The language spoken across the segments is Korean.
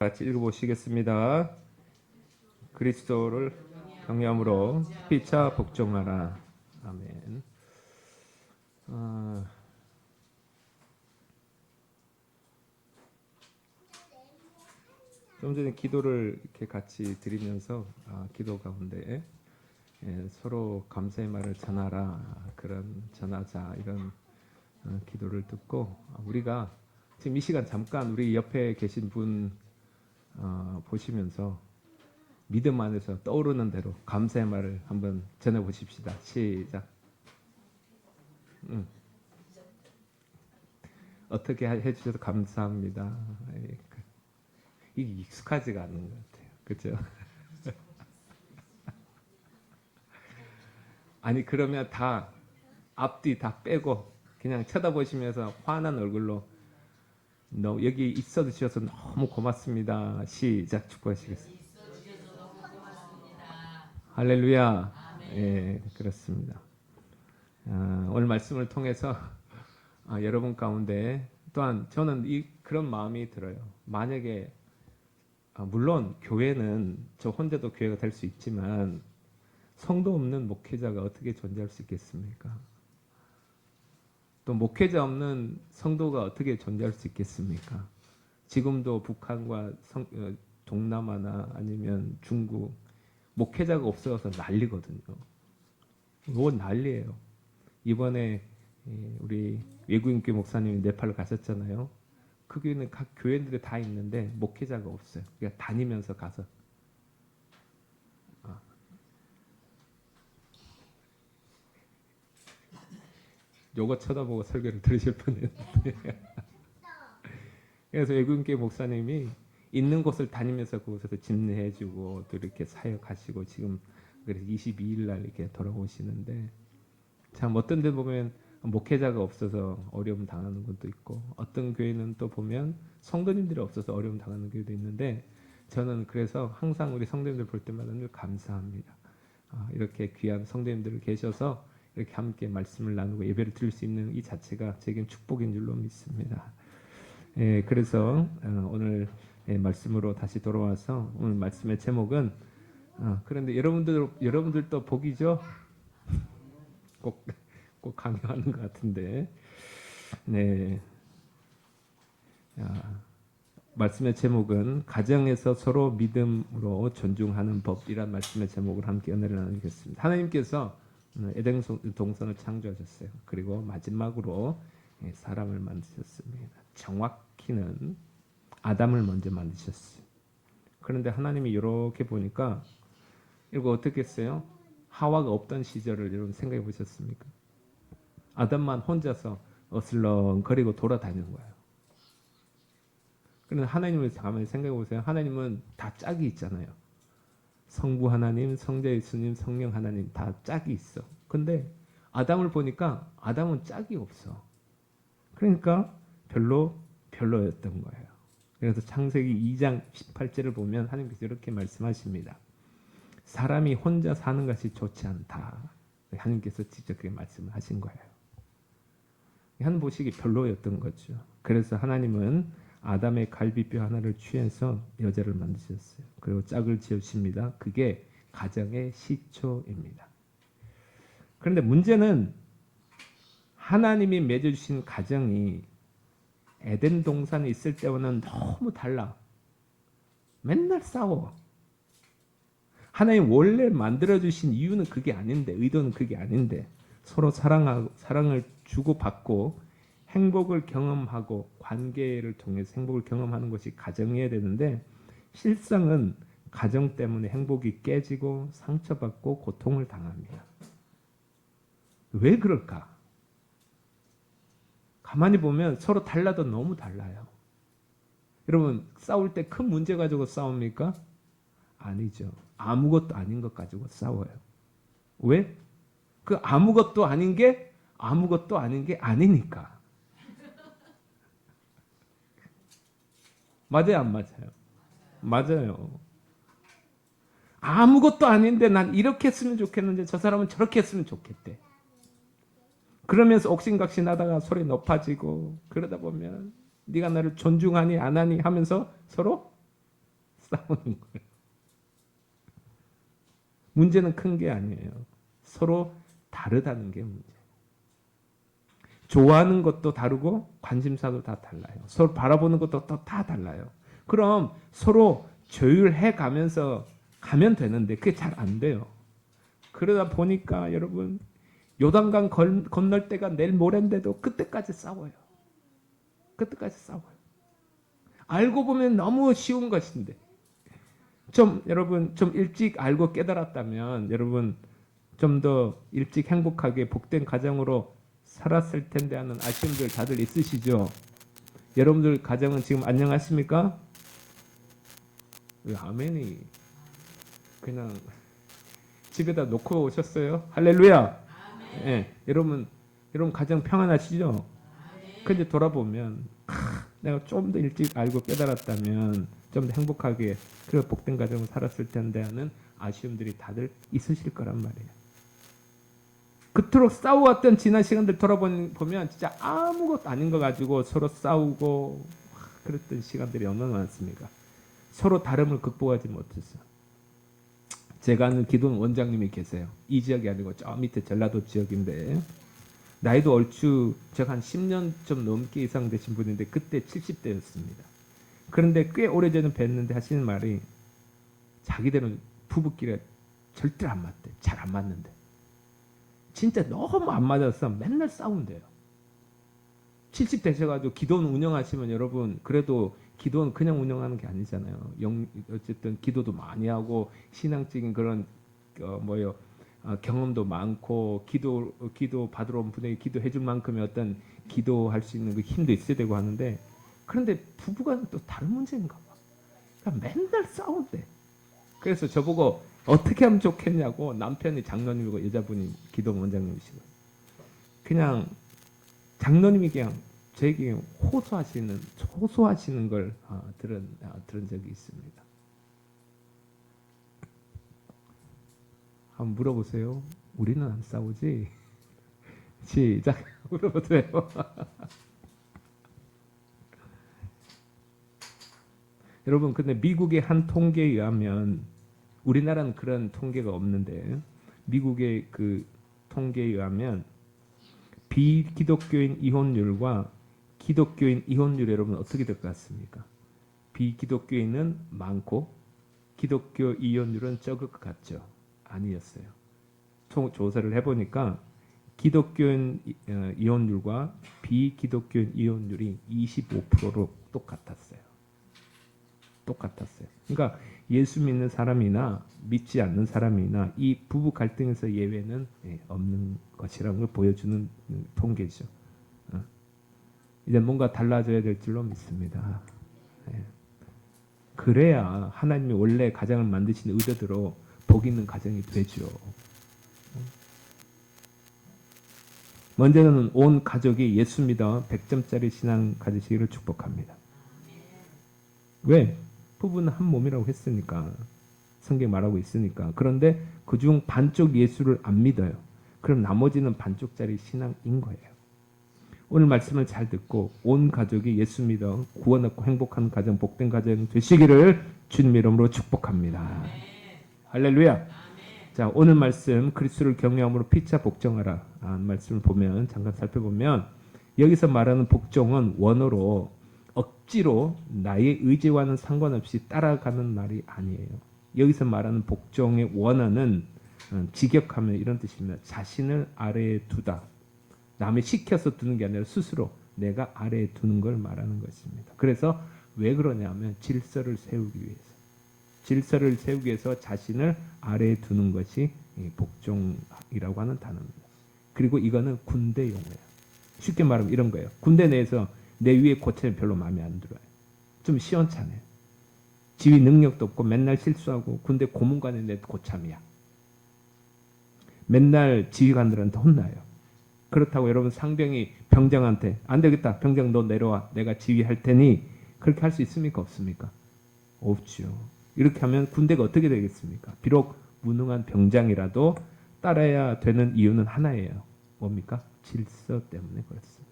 같이 읽어보시겠습니다. 그리스도를 경외함으로 피차 복종하라. 아멘. 아, 좀 전에 기도를 이렇게 같이 드리면서 기도 가운데 서로 감사의 말을 전하라, 그런 전하자, 이런 기도를 듣고 우리가 지금 이 시간 잠깐 우리 옆에 계신 분 보시면서 믿음 안에서 떠오르는 대로 감사의 말을 한번 전해보십시다. 시작. 어떻게 해주셔서 감사합니다. 이게 익숙하지가 않은 것 같아요. 그렇죠? 아니 그러면 다 앞뒤 다 빼고 그냥 쳐다보시면서 환한 얼굴로 너 여기 있어 주셔서 너무 고맙습니다. 시작. 축복하시겠습니다. 할렐루야. 예, 그렇습니다. 오늘 말씀을 통해서 여러분 가운데 또한 저는 그런 마음이 들어요. 만약에 물론 교회는 저 혼자도 교회가 될 수 있지만 성도 없는 목회자가 어떻게 존재할 수 있겠습니까? 또 목회자 없는 성도가 어떻게 존재할 수 있겠습니까? 지금도 북한과 동남아나 아니면 중국 목회자가 없어서 난리거든요. 이건 난리예요. 이번에 우리 외국인교 목사님이 네팔로 가셨잖아요. 그 교회는 각 교회들이 다 있는데 목회자가 없어요. 그러니까 다니면서 가서 요거 쳐다보고 설교를 들으실 뻔했는데 그래서 외국인교 목사님이 있는 곳을 다니면서 그곳에서 집례해주고 또 이렇게 사역하시고 지금 그래서 22일 날 이렇게 돌아오시는데 참 어떤 데 보면 목회자가 없어서 어려움 당하는 것도 있고 어떤 교회는 또 보면 성도님들이 없어서 어려움 당하는 교회도 있는데 저는 그래서 항상 우리 성도님들 볼 때마다 늘 감사합니다. 이렇게 귀한 성도님들 계셔서 이렇게 함께 말씀을 나누고 예배를 드릴 수 있는 이 자체가 제겐 축복인 줄로 믿습니다. 그래서 오늘 말씀으로 다시 돌아와서 오늘 말씀의 제목은 그런데 여러분들도 복이죠? 꼭 강요하는 것 같은데 네. 말씀의 제목은 가정에서 서로 믿음으로 존중하는 법이란 말씀의 제목을 함께 은혜를 나누겠습니다. 하나님께서 에덴 동산을 창조하셨어요. 그리고 마지막으로 사람을 만드셨습니다. 정확히는 아담을 먼저 만드셨어요. 그런데 하나님이 이렇게 보니까 이거 어떻게 했어요? 하와가 없던 시절을 여러분 생각해 보셨습니까? 아담만 혼자서 어슬렁거리고 돌아다니는 거예요. 그런데 하나님을 가만히 생각해 보세요. 하나님은 다 짝이 있잖아요. 성부 하나님, 성자 예수님, 성령 하나님 다 짝이 있어. 근데 아담을 보니까 아담은 짝이 없어. 그러니까 별로였던 거예요. 그래서 창세기 2장 18절을 보면 하나님께서 이렇게 말씀하십니다. 사람이 혼자 사는 것이 좋지 않다. 하나님께서 직접 그렇게 말씀을 하신 거예요. 한 보시기 별로였던 거죠. 그래서 하나님은 아담의 갈비뼈 하나를 취해서 여자를 만드셨어요. 그리고 짝을 지으십니다. 그게 가정의 시초입니다. 그런데 문제는 하나님이 맺어주신 가정이 에덴 동산에 있을 때와는 너무 달라. 맨날 싸워. 하나님 원래 만들어주신 이유는 그게 아닌데, 의도는 그게 아닌데 서로 사랑을 주고받고 행복을 경험하고 관계를 통해서 행복을 경험하는 것이 가정이어야 되는데 실상은 가정 때문에 행복이 깨지고 상처받고 고통을 당합니다. 왜 그럴까? 가만히 보면 서로 달라도 너무 달라요. 여러분 싸울 때 큰 문제 가지고 싸웁니까? 아니죠. 아무것도 아닌 것 가지고 싸워요. 왜? 그 아무것도 아닌 게 아무것도 아닌 게 아니니까. 맞아요, 안 맞아요? 맞아요. 아무것도 아닌데 난 이렇게 했으면 좋겠는데 저 사람은 저렇게 했으면 좋겠대. 그러면서 옥신각신하다가 소리 높아지고 그러다 보면 네가 나를 존중하니 안 하니 하면서 서로 싸우는 거예요. 문제는 큰 게 아니에요. 서로 다르다는 게 문제. 좋아하는 것도 다르고 관심사도 다 달라요. 서로 바라보는 것도 또 다 달라요. 그럼 서로 조율해 가면서 가면 되는데 그게 잘 안 돼요. 그러다 보니까 여러분 요단강 건널 때가 내일 모레인데도 그때까지 싸워요. 그때까지 싸워요. 알고 보면 너무 쉬운 것인데 여러분 좀 일찍 알고 깨달았다면 여러분 좀 더 일찍 행복하게 복된 가정으로 살았을 텐데 하는 아쉬움들 다들 있으시죠? 여러분들 가정은 지금 안녕하십니까? 왜 아멘이 그냥 집에다 놓고 오셨어요? 할렐루야. 예, 여러분 가정 평안하시죠? 근데 돌아보면 내가 좀 더 일찍 알고 깨달았다면 좀 더 행복하게 그리고 복된 가정을 살았을 텐데 하는 아쉬움들이 다들 있으실 거란 말이에요. 그토록 싸워왔던 지난 시간들 돌아보면 진짜 아무것도 아닌 거 가지고 서로 싸우고 그랬던 시간들이 얼마나 많습니까? 서로 다름을 극복하지 못했어. 제가 아는 기도원 원장님이 계세요. 이 지역이 아니고 저 밑에 전라도 지역인데 나이도 얼추 제가 한 10년 좀 넘게 이상 되신 분인데 그때 70대였습니다. 그런데 꽤 오래전에 뵀는데 하시는 말이 자기들은 부부끼리 절대 안 맞대. 잘 안 맞는데. 진짜 너무 안 맞아서 맨날 싸운대요. 70 되셔가지고 기도원 운영하시면 여러분 그래도 기도는 그냥 운영하는 게 아니잖아요. 어쨌든 기도도 많이 하고 신앙적인 그런 경험도 많고 기도 받으러 온 분에게 기도해 줄 만큼의 어떤 기도할 수 있는 그 힘도 있어야 되고 하는데 그런데 부부간은 또 다른 문제인가 봐. 그러니까 맨날 싸운대. 그래서 저보고 어떻게 하면 좋겠냐고 남편이 장로님이고 여자분이 기도 원장님이시고 그냥 장로님이 그냥 저에게 호소하시는 걸 들은 적이 있습니다. 한번 물어보세요. 우리는 안 싸우지? 시작. 물어보세요. 여러분 근데 미국의 한 통계에 의하면 우리나라는 그런 통계가 없는데 미국의 그 통계에 의하면 비기독교인 이혼율과 기독교인 이혼율 여러분 어떻게 될 것 같습니까? 비기독교인은 많고 기독교 이혼율은 적을 것 같죠? 아니었어요. 조사를 해보니까 기독교인 이혼율과 비기독교인 이혼율이 25%로 똑같았어요. 그러니까 예수 믿는 사람이나 믿지 않는 사람이나 이 부부 갈등에서 예외는 없는 것이라는 걸 보여주는 통계죠. 이제 뭔가 달라져야 될 줄로 믿습니다. 그래야 하나님이 원래 가정을 만드신 의도대로 복 있는 가정이 되죠. 먼저는 온 가족이 예수 믿어 100점짜리 신앙 가지시기를 축복합니다. 왜? 부부는 한 몸이라고 했으니까. 성경 말하고 있으니까. 그런데 그중 반쪽 예수를 안 믿어요. 그럼 나머지는 반쪽짜리 신앙인 거예요. 오늘 말씀을 잘 듣고 온 가족이 예수 믿어 구원 얻고 행복한 가정, 복된 가정 되시기를 주님 이름으로 축복합니다. 아멘. 할렐루야. 아멘. 자, 오늘 말씀 그리스도를 경외함으로 피차 복종하라 하는 말씀을 보면 잠깐 살펴보면 여기서 말하는 복종은 원어로 억지로 나의 의지와는 상관없이 따라가는 말이 아니에요. 여기서 말하는 복종의 원어는 직역하면 이런 뜻입니다. 자신을 아래에 두다. 남이 시켜서 두는 게 아니라 스스로 내가 아래에 두는 걸 말하는 것입니다. 그래서 왜 그러냐면 질서를 세우기 위해서. 질서를 세우기 위해서 자신을 아래에 두는 것이 복종이라고 하는 단어입니다. 그리고 이거는 군대 용어예요. 쉽게 말하면 이런 거예요. 군대 내에서 내 위에 고참이 별로 마음에 안 들어요. 좀 시원찮아요. 지휘 능력도 없고 맨날 실수하고 군대 고문관이 내 고참이야. 맨날 지휘관들한테 혼나요. 그렇다고 여러분 상병이 병장한테 안 되겠다. 병장 너 내려와. 내가 지휘할 테니 그렇게 할 수 있습니까? 없습니까? 없죠. 이렇게 하면 군대가 어떻게 되겠습니까? 비록 무능한 병장이라도 따라야 되는 이유는 하나예요. 뭡니까? 질서 때문에 그렇습니다.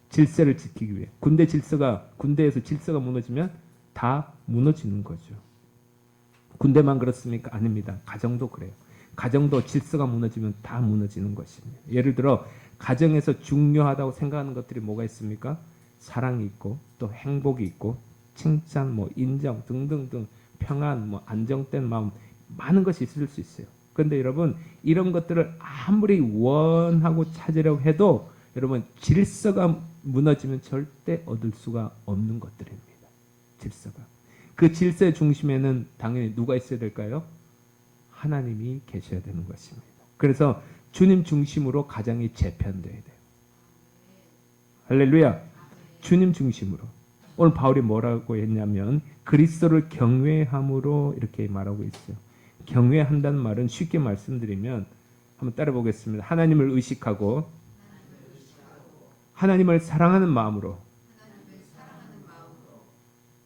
질서를 지키기 위해. 군대에서 질서가 무너지면 다 무너지는 거죠. 군대만 그렇습니까? 아닙니다. 가정도 그래요. 가정도 질서가 무너지면 다 무너지는 것입니다. 예를 들어 가정에서 중요하다고 생각하는 것들이 뭐가 있습니까? 사랑이 있고 또 행복이 있고 칭찬, 뭐 인정 등등등 평안, 뭐 안정된 마음 많은 것이 있을 수 있어요. 그런데 여러분 이런 것들을 아무리 원하고 찾으려고 해도 여러분 질서가 무너지면 절대 얻을 수가 없는 것들입니다. 질서가. 그 질서의 중심에는 당연히 누가 있어야 될까요? 하나님이 계셔야 되는 것입니다. 그래서 주님 중심으로 가정이 재편돼야 돼요. 할렐루야. 주님 중심으로. 오늘 바울이 뭐라고 했냐면 그리스도를 경외함으로 이렇게 말하고 있어요. 경외한다는 말은 쉽게 말씀드리면 한번 따라 보겠습니다. 하나님을 의식하고 하나님을 사랑하는 마음으로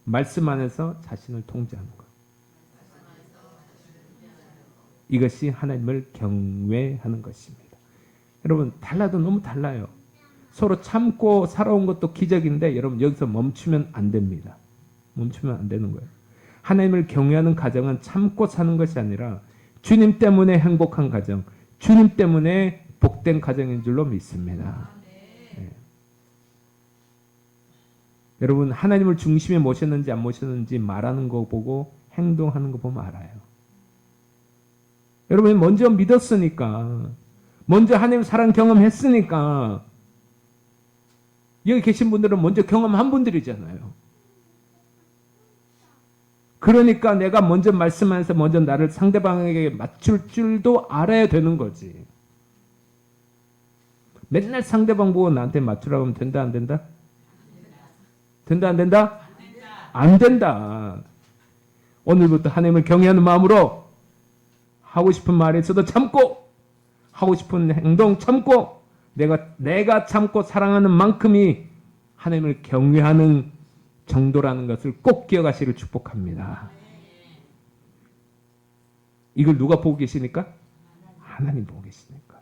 말씀 안에서 자신을 통제하는 것. 이것이 하나님을 경외하는 것입니다. 여러분 달라도 너무 달라요. 서로 참고 살아온 것도 기적인데 여러분 여기서 멈추면 안 됩니다. 멈추면 안 되는 거예요. 하나님을 경외하는 가정은 참고 사는 것이 아니라 주님 때문에 행복한 가정, 주님 때문에 복된 가정인 줄로 믿습니다. 네. 여러분 하나님을 중심에 모셨는지 안 모셨는지 말하는 거 보고 행동하는 거 보면 알아요. 여러분이 먼저 믿었으니까, 먼저 하나님 사랑 경험했으니까 여기 계신 분들은 먼저 경험한 분들이잖아요. 그러니까 내가 먼저 말씀하면서 먼저 나를 상대방에게 맞출 줄도 알아야 되는 거지. 맨날 상대방 보고 나한테 맞추라고 하면 된다 안 된다? 된다 안 된다? 안 된다. 오늘부터 하나님을 경외하는 마음으로 하고 싶은 말이 있어도 참고 하고 싶은 행동 참고 내가 참고 사랑하는 만큼이 하나님을 경외하는 정도라는 것을 꼭 기억하시기를 축복합니다. 이걸 누가 보고 계시니까? 하나님 보고 계시니까.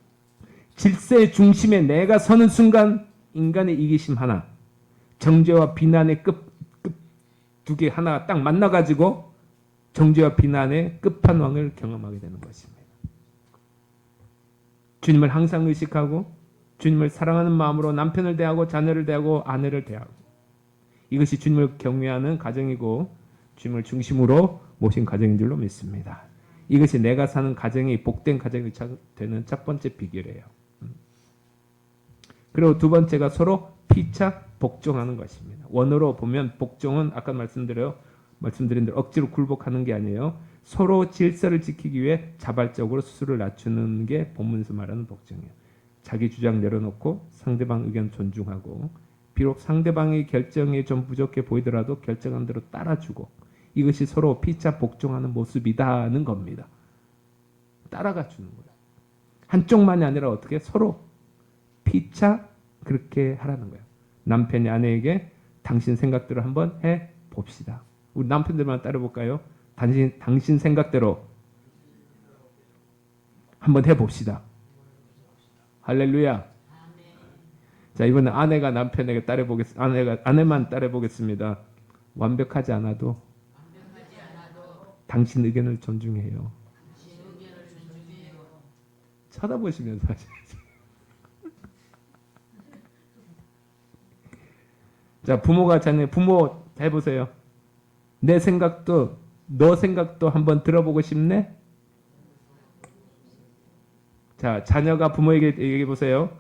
질서의 중심에 내가 서는 순간 인간의 이기심 하나, 정죄와 비난의 끝 두 개 하나가 딱 만나가지고 정죄와 비난의 끝판왕을 경험하게 되는 것입니다. 주님을 항상 의식하고 주님을 사랑하는 마음으로 남편을 대하고 자녀를 대하고 아내를 대하고 이것이 주님을 경외하는 가정이고 주님을 중심으로 모신 가정인 줄로 믿습니다. 이것이 내가 사는 가정이 복된 가정이 되는 첫 번째 비결이에요. 그리고 두 번째가 서로 피차 복종하는 것입니다. 원어로 보면 복종은 아까 말씀드린 대로 억지로 굴복하는 게 아니에요. 서로 질서를 지키기 위해 자발적으로 스스로를 낮추는 게 본문에서 말하는 복종이에요. 자기 주장 내려놓고 상대방 의견 존중하고 비록 상대방의 결정이 좀 부족해 보이더라도 결정한 대로 따라주고 이것이 서로 피차 복종하는 모습이다는 겁니다. 따라가 주는 거예요. 한쪽만이 아니라 어떻게 서로 피차 그렇게 하라는 거예요. 남편이 아내에게 당신 생각대로 한번 해봅시다. 우리 남편들만 따라볼까요? 당신 생각대로 한번 해봅시다. 할렐루야. 자, 이번에 아내가 남편에게 아내만 따라보겠습니다. 완벽하지 않아도 당신 의견을 존중해요. 쳐다보시면서 하셔야죠. 자, 부모가 부모 해보세요. 내 생각도 너 생각도 한번 들어보고 싶네? 자, 자녀가 부모에게 얘기해 보세요.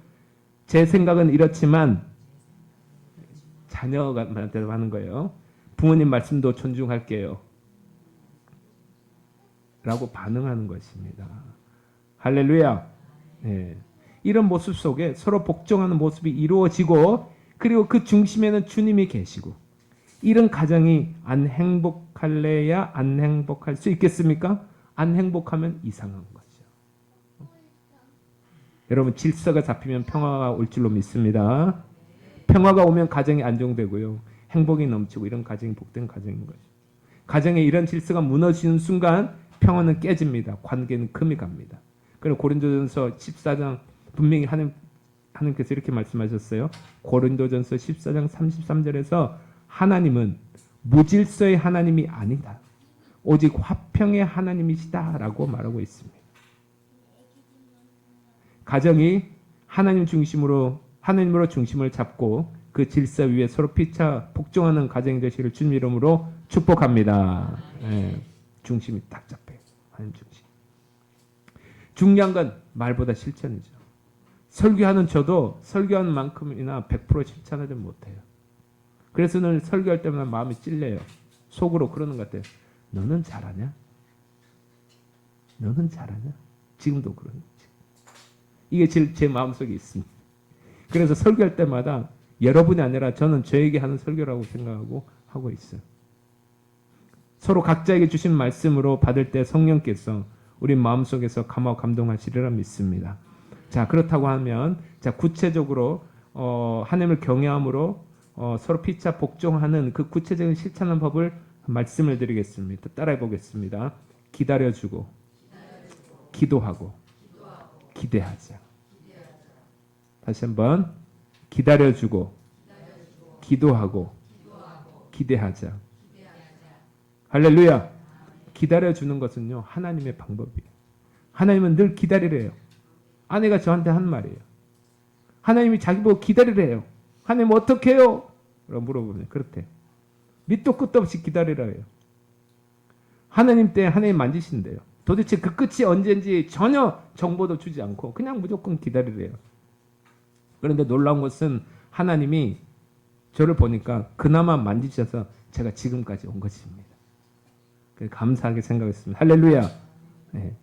제 생각은 이렇지만 자녀가 말대로 하는 거예요. 부모님 말씀도 존중할게요. 라고 반응하는 것입니다. 할렐루야. 네. 이런 모습 속에 서로 복종하는 모습이 이루어지고 그리고 그 중심에는 주님이 계시고 이런 가정이 안 행복할래야 안 행복할 수 있겠습니까? 안 행복하면 이상한 거죠. 여러분 질서가 잡히면 평화가 올 줄로 믿습니다. 평화가 오면 가정이 안정되고요. 행복이 넘치고 이런 가정이 복된 가정인 거죠. 가정에 이런 질서가 무너지는 순간 평화는 깨집니다. 관계는 금이 갑니다. 그리고 고린도전서 14장 분명히 하나님께서 이렇게 말씀하셨어요. 고린도전서 14장 33절에서 하나님은 무질서의 하나님이 아니다. 오직 화평의 하나님이시다라고 말하고 있습니다. 가정이 하나님으로 중심을 잡고 그 질서 위에 서로 피차 복종하는 가정이 되시기를 주님 이름으로 축복합니다. 예, 중심이 딱 잡혀요. 하나님 중심. 중요한 건 말보다 실천이죠. 설교하는 저도 설교하는 만큼이나 100% 실천하지 못해요. 그래서 늘 설교할 때마다 마음이 찔려요. 속으로 그러는 것 같아요. 너는 잘하냐? 너는 잘하냐? 지금도 그러는 거지. 이게 제 마음속에 있습니다. 그래서 설교할 때마다 여러분이 아니라 저는 저에게 하는 설교라고 생각하고 하고 있어요. 서로 각자에게 주신 말씀으로 받을 때 성령께서 우리 마음속에서 감화 감동하시리라 믿습니다. 자, 그렇다고 하면 자, 구체적으로 하나님을 경외함으로 서로 피차 복종하는 그 구체적인 실천하는 법을 말씀을 드리겠습니다. 따라해 보겠습니다. 기다려주고 기도하고 기대하자. 다시 한번 기다려주고 기도하고 기대하자. 할렐루야. 기다려주는 것은요 하나님의 방법이에요. 하나님은 늘 기다리래요. 아내가 저한테 한 말이에요. 하나님이 자기 보고 기다리래요. 하나님 어떻게 해요? 라고 물어보면 그렇대요. 밑도 끝도 없이 기다리라 해요. 하나님 때 하나님 만지신대요. 도대체 그 끝이 언제인지 전혀 정보도 주지 않고 그냥 무조건 기다리래요. 그런데 놀라운 것은 하나님이 저를 보니까 그나마 만지셔서 제가 지금까지 온 것입니다. 감사하게 생각했습니다. 할렐루야. 네.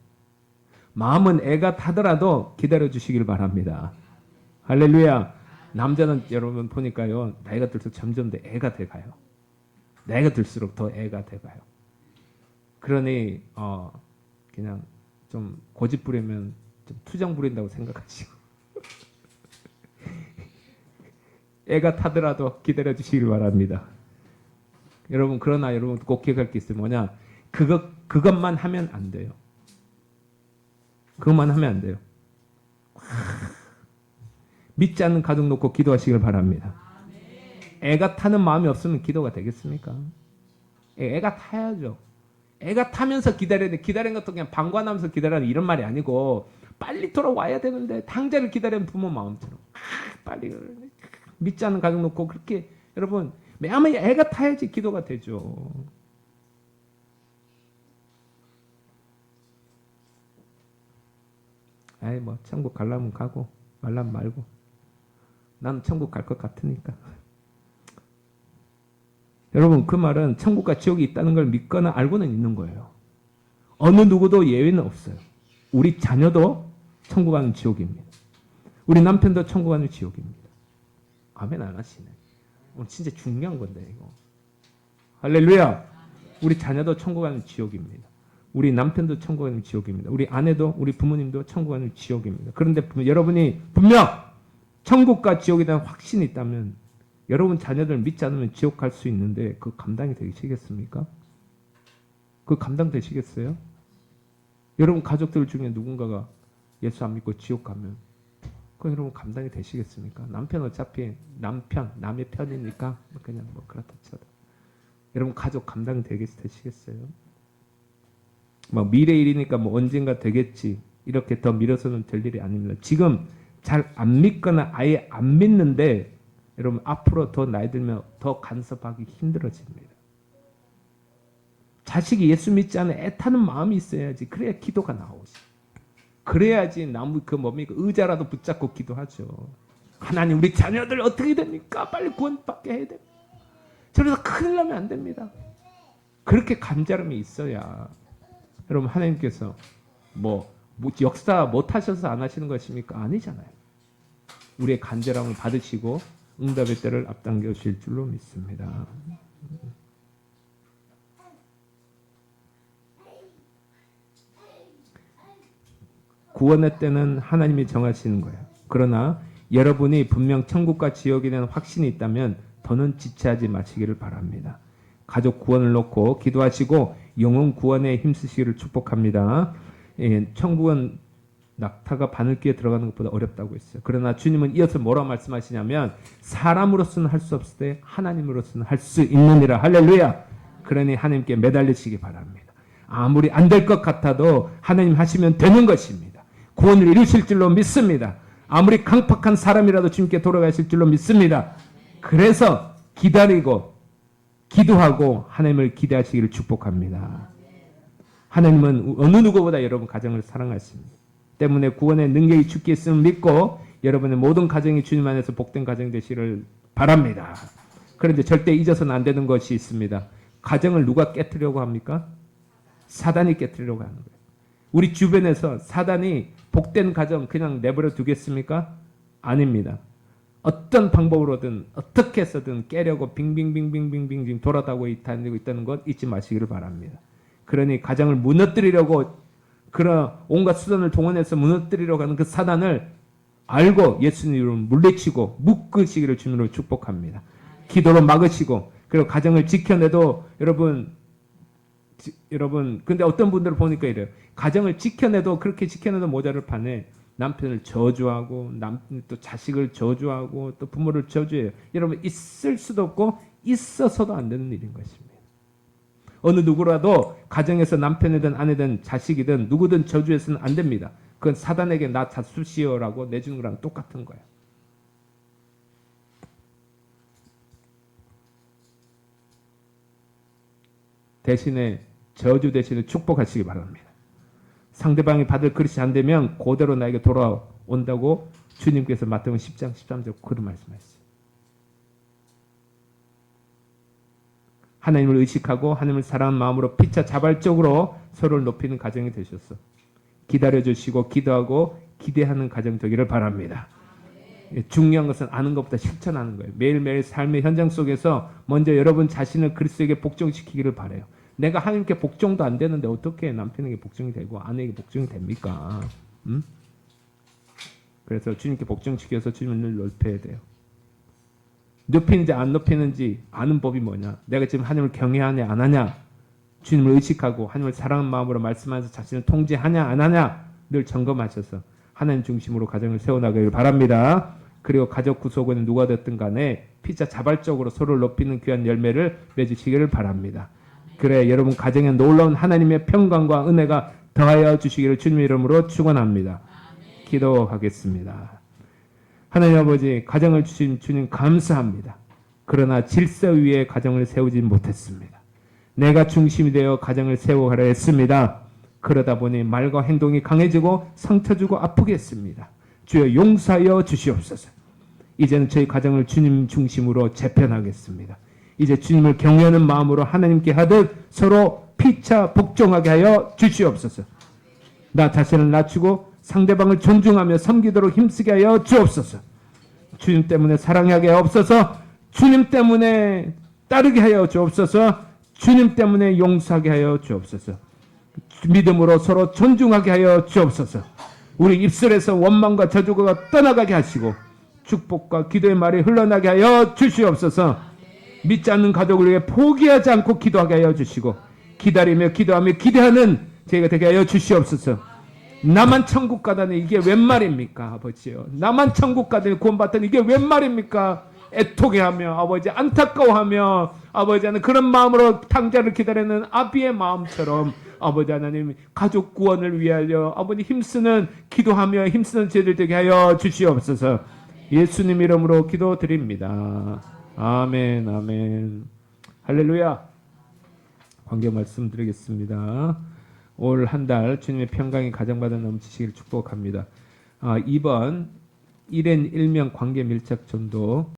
마음은 애가 타더라도 기다려 주시길 바랍니다. 할렐루야. 남자는 여러분 보니까요 나이가 들수록 점점 더 애가 돼가요. 나이가 들수록 더 애가 돼가요. 그러니 그냥 좀 고집 부리면 좀 투정 부린다고 생각하시고 애가 타더라도 기다려 주시길 바랍니다. 여러분 그러나 여러분 꼭 기억할 게 있어요. 뭐냐? 그것만 하면 안 돼요. 그것만 하면 안 돼요. 믿지 않는 가족 놓고 기도하시길 바랍니다. 애가 타는 마음이 없으면 기도가 되겠습니까? 애가 타야죠. 애가 타면서 기다려야 돼. 기다리는 것도 그냥 방관하면서 기다려야 돼. 이런 말이 아니고 빨리 돌아와야 되는데 당자를 기다리는 부모 마음처럼 빨리 믿지 않는 가족 놓고 그렇게 여러분 매일매일 애가 타야지 기도가 되죠. 아이 뭐 천국 가려면 가고 말라면 말고 나는 천국 갈 것 같으니까. 여러분 그 말은 천국과 지옥이 있다는 걸 믿거나 알고는 있는 거예요. 어느 누구도 예외는 없어요. 우리 자녀도 천국 가는 지옥입니다. 우리 남편도 천국 가는 지옥입니다. 아멘 안 하시네. 오늘 진짜 중요한 건데 이거. 할렐루야. 우리 자녀도 천국 가는 지옥입니다. 우리 남편도 천국 가는 지옥입니다. 우리 아내도 우리 부모님도 천국 가는 지옥입니다. 그런데 여러분이 분명 천국과 지옥에 대한 확신이 있다면 여러분 자녀들 믿지 않으면 지옥 갈 수 있는데 그 감당이 되시겠습니까? 그 감당 되시겠어요? 여러분 가족들 중에 누군가가 예수 안 믿고 지옥 가면 그 여러분 감당이 되시겠습니까? 남편 어차피 남의 편이니까 그냥 뭐 그렇다 쳐도 여러분 가족 감당 되시겠어요? 막 미래 일이니까 뭐 언젠가 되겠지 이렇게 더 미뤄서는 될 일이 아닙니다. 지금 잘 안 믿거나 아예 안 믿는데 여러분 앞으로 더 나이 들면 더 간섭하기 힘들어집니다. 자식이 예수 믿지 않은 애타는 마음이 있어야지. 그래야 기도가 나오지. 그래야지 나무 그 뭡니까 의자라도 붙잡고 기도하죠. 하나님 우리 자녀들 어떻게 됩니까? 빨리 구원받게 해야 됩니다. 저래서 큰일 나면 안 됩니다. 그렇게 간절함이 있어야 여러분 하나님께서 뭐 역사 못하셔서 안 하시는 것입니까? 아니잖아요. 우리의 간절함을 받으시고 응답의 때를 앞당겨 주실 줄로 믿습니다. 구원의 때는 하나님이 정하시는 거예요. 그러나 여러분이 분명 천국과 지옥에 대한 확신이 있다면 더는 지체하지 마시기를 바랍니다. 가족 구원을 놓고 기도하시고 영혼 구원에 힘쓰시기를 축복합니다. 천국은 낙타가 바늘귀에 들어가는 것보다 어렵다고 했어요. 그러나 주님은 이어서 뭐라 말씀하시냐면 사람으로서는 할 수 없을 때 하나님으로서는 할 수 있느니라. 할렐루야. 그러니 하나님께 매달리시기 바랍니다. 아무리 안 될 것 같아도 하나님 하시면 되는 것입니다. 구원을 이루실 줄로 믿습니다. 아무리 강팍한 사람이라도 주님께 돌아가실 줄로 믿습니다. 그래서 기다리고 기도하고 하나님을 기대하시기를 축복합니다. 하나님은 어느 누구보다 여러분 가정을 사랑하십니다. 때문에 구원의 능력이 주께 있음을 믿고 여러분의 모든 가정이 주님 안에서 복된 가정 되시기를 바랍니다. 그런데 절대 잊어서는 안 되는 것이 있습니다. 가정을 누가 깨뜨리려고 합니까? 사단이 깨뜨리려고 하는 거예요. 우리 주변에서 사단이 복된 가정 그냥 내버려 두겠습니까? 아닙니다. 어떤 방법으로든 어떻게 해서든 깨려고 빙빙빙빙빙빙 돌아다니고 있다는 것 잊지 마시기를 바랍니다. 그러니 가정을 무너뜨리려고 그런 온갖 수단을 동원해서 무너뜨리려고 하는 그 사단을 알고 예수님 이름으로 물리치고 묶으시기를 주님으로 축복합니다. 기도로 막으시고 그리고 가정을 지켜내도 여러분 근데 어떤 분들을 보니까 이래요. 가정을 지켜내도 그렇게 지켜내도 모자를 판에 남편을 저주하고 또 자식을 저주하고 또 부모를 저주해요. 여러분 있을 수도 없고 있어서도 안 되는 일인 것입니다. 어느 누구라도 가정에서 남편이든 아내든 자식이든 누구든 저주해서는 안 됩니다. 그건 사단에게 나 잡수시오라고 내주는 거랑 똑같은 거예요. 대신에 저주 대신에 축복하시기 바랍니다. 상대방이 받을 그릇이 안 되면 그대로 나에게 돌아온다고 주님께서 마태복음 10장 13절 그런 말씀하셨어요. 하나님을 의식하고 하나님을 사랑하는 마음으로 피차 자발적으로 서로를 높이는 가정이 되셨어. 기다려주시고 기도하고 기대하는 가정 되기를 바랍니다. 중요한 것은 아는 것보다 실천하는 거예요. 매일매일 삶의 현장 속에서 먼저 여러분 자신을 그리스도에게 복종시키기를 바라요. 내가 하나님께 복종도 안 되는데 어떻게 남편에게 복종이 되고 아내에게 복종이 됩니까? 그래서 주님께 복종시켜서 주님을 넓혀야 돼요. 높이는지 안 높이는지 아는 법이 뭐냐? 내가 지금 하나님을 경외하냐 안 하냐? 주님을 의식하고 하나님을 사랑하는 마음으로 말씀하면서 자신을 통제하냐 안 하냐? 늘 점검하셔서 하나님 중심으로 가정을 세워나가기를 바랍니다. 그리고 가족 구속은 누가 됐든 간에 피차 자발적으로 서로를 높이는 귀한 열매를 맺으시기를 바랍니다. 그래 여러분 가정에 놀라운 하나님의 평강과 은혜가 더하여 주시기를 주님의 이름으로 축원합니다. 기도하겠습니다. 하나님 아버지 가정을 주신 주님 감사합니다. 그러나 질서 위에 가정을 세우지 못했습니다. 내가 중심이 되어 가정을 세워가려 했습니다. 그러다 보니 말과 행동이 강해지고 상처 주고 아프게 했습니다. 주여 용서하여 주시옵소서. 이제는 저희 가정을 주님 중심으로 재편하겠습니다. 이제 주님을 경외하는 마음으로 하나님께 하듯 서로 피차 복종하게 하여 주시옵소서. 나 자신을 낮추고 상대방을 존중하며 섬기도록 힘쓰게 하여 주옵소서. 주님 때문에 사랑하게 하옵소서. 주님 때문에 따르게 하여 주옵소서. 주님 때문에 용서하게 하여 주옵소서. 믿음으로 서로 존중하게 하여 주옵소서. 우리 입술에서 원망과 저주가 떠나가게 하시고 축복과 기도의 말이 흘러나게 하여 주시옵소서. 믿지 않는 가족을 위해 포기하지 않고 기도하게 하여 주시고 기다리며 기도하며 기대하는 저희가 되게 하여 주시옵소서. 나만 천국 가다니 이게 웬 말입니까 아버지요. 나만 천국 가다니 구원받다니 이게 웬 말입니까. 애통해하며 아버지 안타까워하며 아버지 하는 그런 마음으로 탕자를 기다리는 아비의 마음처럼 아버지 하나님 가족 구원을 위하여 아버지 힘쓰는 기도하며 힘쓰는 저희들 되게 하여 주시옵소서. 예수님 이름으로 기도드립니다. 아멘 아멘. 할렐루야. 관계 말씀드리겠습니다. 올 한 달 주님의 평강이 가정마다 넘치시기를 축복합니다. 2번 일행 일명 관계 밀착 전도